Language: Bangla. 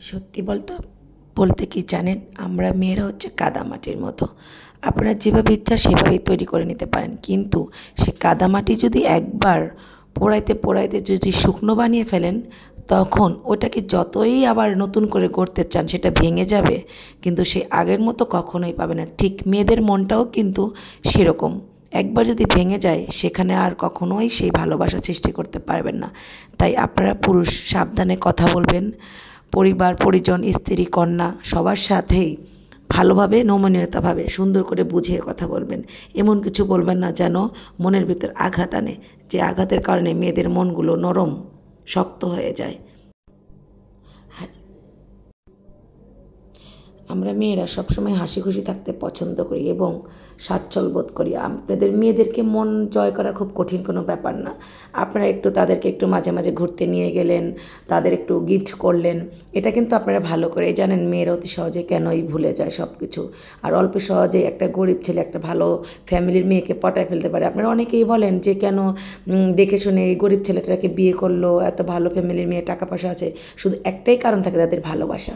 সত্যি বলতে কি জানেন, আমরা মেয়েরা হচ্ছে কাদামাটির মতো। আপনারা যেভাবে ইচ্ছা সেভাবেই তৈরি করে নিতে পারেন, কিন্তু সে কাদামাটি যদি একবার পোড়াইতে পোড়াইতে যদি শুকনো বানিয়ে ফেলেন, তখন ওটাকে যতই আবার নতুন করে গড়তে চান সেটা ভেঙে যাবে, কিন্তু সে আগের মতো কখনোই পাবে না। ঠিক মেয়েদের মনটাও কিন্তু সেরকম, একবার যদি ভেঙে যায় সেখানে আর কখনোই সেই ভালোবাসা সৃষ্টি করতে পারবেন না। তাই আপনারা পুরুষ সাবধানে কথা বলবেন, পরিবার পরিজন স্ত্রী কন্যা সবার সাথেই ভালোভাবে নমনীয়তাভাবে সুন্দর করে বুঝিয়ে কথা বলবেন। এমন কিছু বলবেন না যেন মনের ভিতর আঘাত আনে, যে আঘাতের কারণে মেয়েদের মনগুলো নরম শক্ত হয়ে যায়। আমরা মেয়েরা সবসময় হাসি খুশি থাকতে পছন্দ করি এবং স্বাচ্ছল বোধ করি। আপনাদের মেয়েদেরকে মন জয় করা খুব কঠিন কোনো ব্যাপার না। আপনারা একটু তাদেরকে একটু মাঝে মাঝে ঘুরতে নিয়ে গেলেন, তাদের একটু গিফট করলেন, এটা কিন্তু আপনারা ভালো করেই জানেন মেয়েরা অতি সহজে কেনই ভুলে যায় সব কিছু। আর অল্প সহজে একটা গরিব ছেলে একটা ভালো ফ্যামিলির মেয়েকে পটায় ফেলতে পারে। আপনারা অনেকেই বলেন যে কেন দেখে শুনে এই গরিব ছেলেটাকে বিয়ে করলো, এত ভালো ফ্যামিলির মেয়ে টাকা পয়সা আছে। শুধু একটাই কারণ থাকে, তাদের ভালোবাসা।